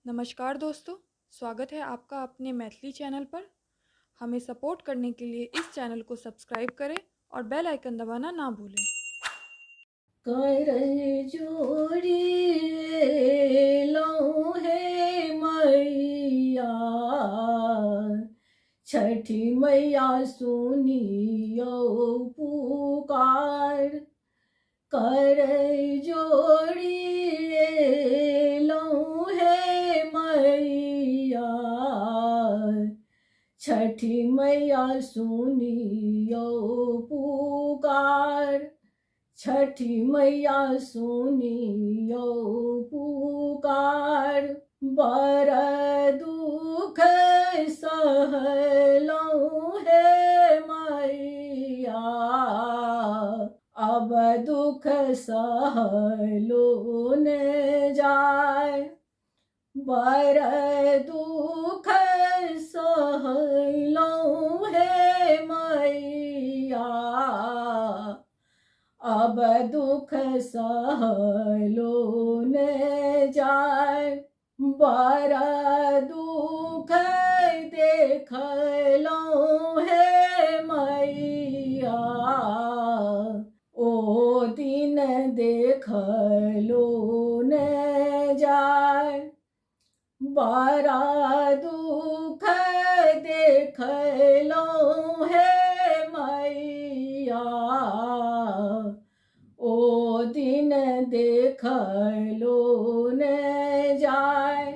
नमस्कार दोस्तों, स्वागत है आपका अपने मैथिली चैनल पर। हमें सपोर्ट करने के लिए इस चैनल को सब्सक्राइब करें और बेल आइकन दबाना ना भूलें। कर जोड़ी लो है मैया, छठी मैया सुनियो पुकार। कर जोड़ी लो है मैया, छठी मैया सुनियो पुकार। छठी मैया सुनियो पुकार। बर दुख सहलो है मैया, अब दुख सहलो ने जाए। बर दुख सहलो है मैया, अब दुख सहलो ने जाए। बड़ा दुख देख लो है मैया, ओ दिन देख लो ने जाए। बड़ा दुख देख लो है मैया, ओ दिन देख लो ने जाए।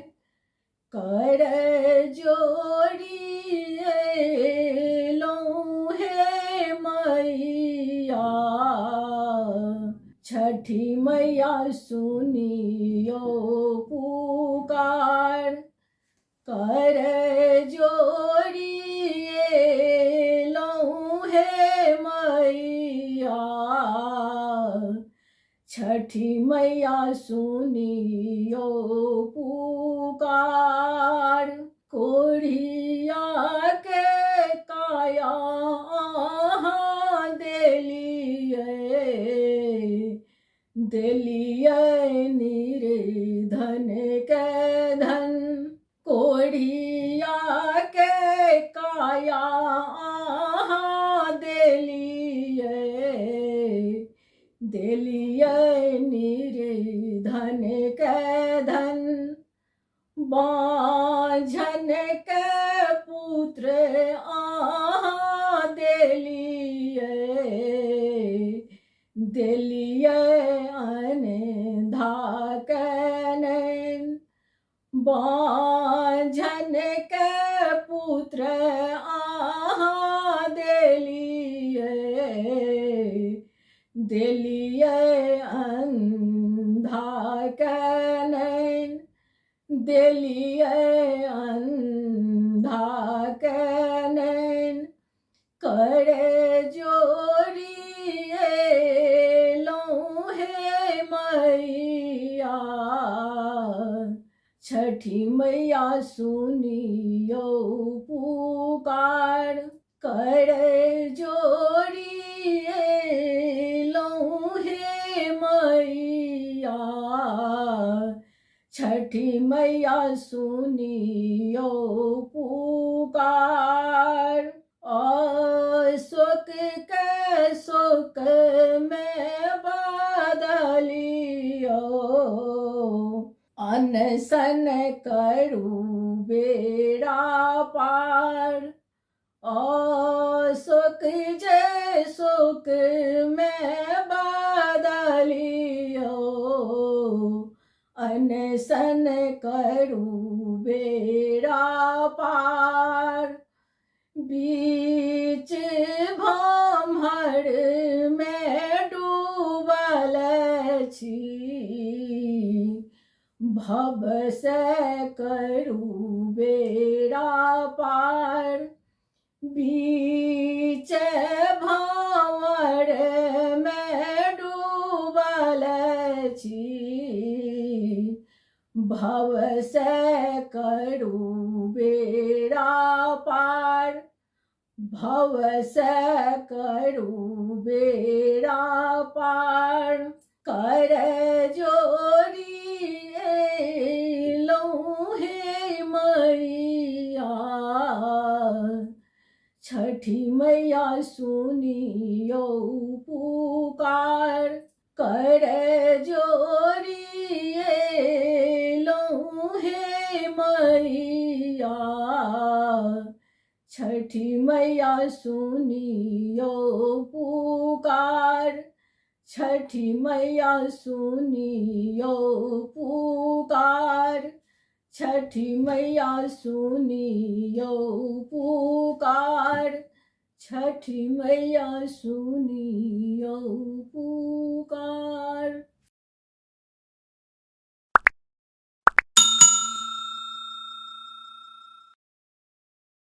कर जोड़ी लो है मैया, छठी मैया सुनियो पुकार। कर जोड़ी लो है मैया, छठी मैया सुनियो पुकार। कोढ़िया के काया देलिए निर्धन के धन। कोढ़िया के काया देलिए निर्धन के धन। बाझन के पुत्र देलिए अनधा के नैन। बाझन के पुत्र देलिए अंधा के नैन। देलिए अंधा के नैन। करे जोड़ी लो है मैया, छठी मैया सुनियो पुकार। करे जोड़ी लो है मैया, छठी मैया सुनियो पुकार। शोक के शोक में बदलियो, अनशन करू बेड़ा पार। शोक जे शोक में बदलियो, अनशन करू बेड़ा पार। बीच भम्हर में डूबल छी, भव से करू बेड़ा पार। बीच भंवर में डूबल छी, भव से करू बेड़ा पार। भव से करू बेड़ा पार। कर जोड़ी लो है छठी मैया सुनियो पुकार, कर जोरिए हे मैया। छठी मैया सुनियो पुकार, छठी मैया सुनियो पुकार, छठी मैया सुनियो पुकार, छठी मैया सुनियो पुकार।